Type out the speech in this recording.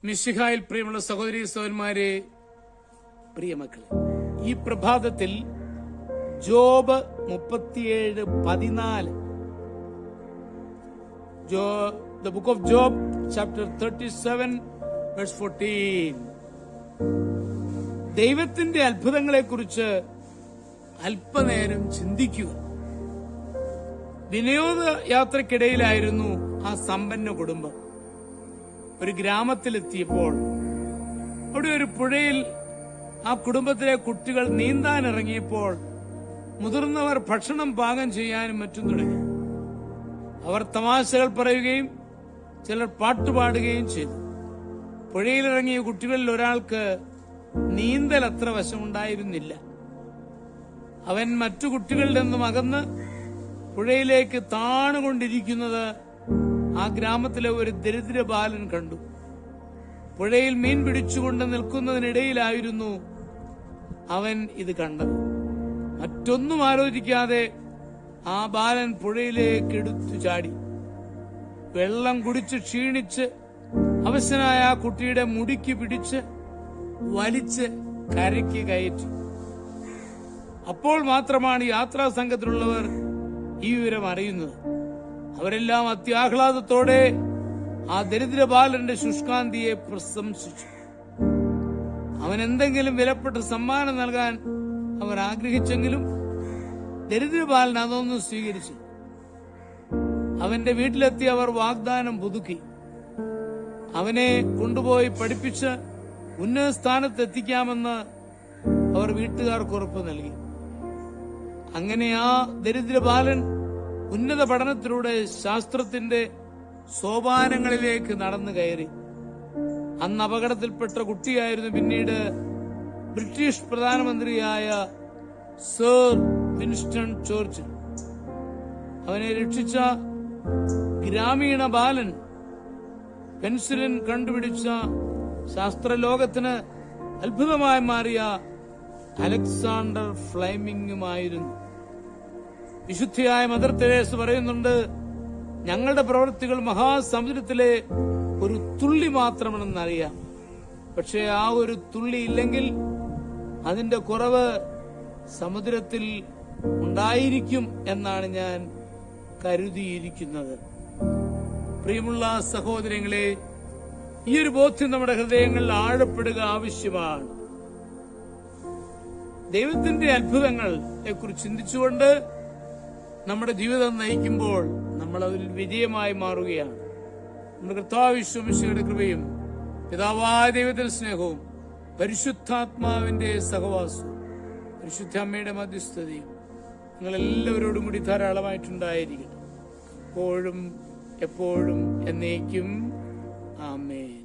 മിശിഹായിൽ പ്രിയമുള്ള സഹോദരീ സഹോദരന്മാരെ, പ്രിയമക്കളെ, ഈ പ്രഭാതത്തിൽ job 37:14, the book of Job chapter 37 verse 14, ദൈവത്തിന്റെ അത്ഭുതങ്ങളെക്കുറിച്ച് അല്പനേരം ചിന്തിക്കുക. വിനോദ യാത്രക്കിടയിലായിരുന്നു ആ സമ്പന്ന കുടുംബം. ഒരു ഗ്രാമത്തിലെത്തിയപ്പോൾ അവിടെ ഒരു പുഴയിൽ ആ കുടുംബത്തിലെ കുട്ടികൾ നീന്താൻ ഇറങ്ങിയപ്പോൾ മുതിർന്നവർ ഭക്ഷണം പാകം ചെയ്യാനും മറ്റും തുടങ്ങി. അവർ തമാശകൾ പറയുകയും ചിലർ പാട്ടുപാടുകയും ചെയ്തു. പുഴയിലിറങ്ങിയ കുട്ടികളിൽ ഒരാൾക്ക് നീന്തൽ അത്ര വശമുണ്ടായിരുന്നില്ല. അവൻ മറ്റു കുട്ടികളിൽ നിന്നും അകന്ന് പുഴയിലേക്ക് താണുകൊണ്ടിരിക്കുന്നത് ആ ഗ്രാമത്തിലെ ഒരു ദരിദ്ര ബാലൻ കണ്ടു. പുഴയിൽ മീൻ പിടിച്ചുകൊണ്ട് നിൽക്കുന്നതിനിടയിലായിരുന്നു അവൻ ഇത് കണ്ടത്. മറ്റൊന്നും ആലോചിക്കാതെ ആ ബാലൻ പുഴയിലേക്ക് എടുത്തു ചാടി. വെള്ളം കുടിച്ച് ക്ഷീണിച്ച് അവശനായ ആ കുട്ടിയുടെ മുടിക്ക് പിടിച്ച് വലിച്ച് കരയ്ക്ക് കയറ്റി. അപ്പോൾ മാത്രമാണ് യാത്രാ സംഘത്തിലുള്ളവർ ഈ വിവരം അറിയുന്നത്. അവരെല്ലാം അത്യാഹ്ലാദത്തോടെ ആ ദരിദ്ര ബാലന്റെ ശുഷ്കാന്തിയെ പ്രശംസിച്ചു. അവൻ എന്തെങ്കിലും വിലപ്പെട്ട സമ്മാനം നൽകാൻ അവർ ആഗ്രഹിച്ചെങ്കിലും ദരിദ്ര ബാലൻ അതൊന്നും സ്വീകരിച്ചു. അവന്റെ വീട്ടിലെത്തി അവർ വാഗ്ദാനം പുതുക്കി. അവനെ കൊണ്ടുപോയി പഠിപ്പിച്ച് ഉന്നത സ്ഥാനത്തെത്തിക്കാമെന്ന് അവർ വീട്ടുകാർക്ക് ഉറപ്പ് നൽകി. അങ്ങനെ ആ ദരിദ്ര ബാലൻ ഉന്നത പഠനത്തിലൂടെ ശാസ്ത്രത്തിന്റെ സോപാനങ്ങളിലേക്ക് നടന്നു കയറി. അന്ന് അപകടത്തിൽപ്പെട്ട കുട്ടിയായിരുന്നു പിന്നീട് ബ്രിട്ടീഷ് പ്രധാനമന്ത്രിയായ സർ വിൻസ്റ്റൺ ചർച്ചിൽ. അവനെ രക്ഷിച്ച ഗ്രാമീണ ബാലൻ പെൻസിലിൻ കണ്ടുപിടിച്ച ശാസ്ത്രലോകത്തിന് അത്ഭുതമായി മാറിയ അലക്സാണ്ടർ ഫ്ലെമിംഗുമായിരുന്നു. വിശുദ്ധിയായ മദർ തെരേസ പറയുന്നുണ്ട്, ഞങ്ങളുടെ പ്രവൃത്തികൾ മഹാസമുദ്രത്തിലെ ഒരു തുള്ളി മാത്രമാണെന്നറിയാം. പക്ഷെ ആ ഒരു തുള്ളി ഇല്ലെങ്കിൽ അതിന്റെ കുറവ് സമുദ്രത്തിൽ ഉണ്ടായിരിക്കും എന്നാണ് ഞാൻ കരുതിയിരിക്കുന്നത്. പ്രിയമുള്ള സഹോദരങ്ങളെ, ഈ ഒരു ബോധ്യം നമ്മുടെ ഹൃദയങ്ങളിൽ ആഴപ്പെടുക ആവശ്യമാണ്. ദൈവത്തിന്റെ അത്ഭുതങ്ങളെ കുറിച്ച് ചിന്തിച്ചുകൊണ്ട് നമ്മുടെ ജീവിതം നയിക്കുമ്പോൾ നമ്മൾ അതിൽ വിജയമായി മാറുകയാണ്. നമ്മുടെ കർത്താവ് യേശുമിശിഹായുടെ കൃപയും പിതാവായ ദൈവത്തിന്റെ സ്നേഹവും പരിശുദ്ധാത്മാവിന്റെ സഹവാസവും പരിശുദ്ധ അമ്മയുടെ മധ്യസ്ഥതയും നിങ്ങളെല്ലാവരോടും കൂടി ധാരാളമായിട്ടുണ്ടായിരിക്കട്ടെ, എപ്പോഴും എപ്പോഴും എന്നേക്കും. ആമേൻ.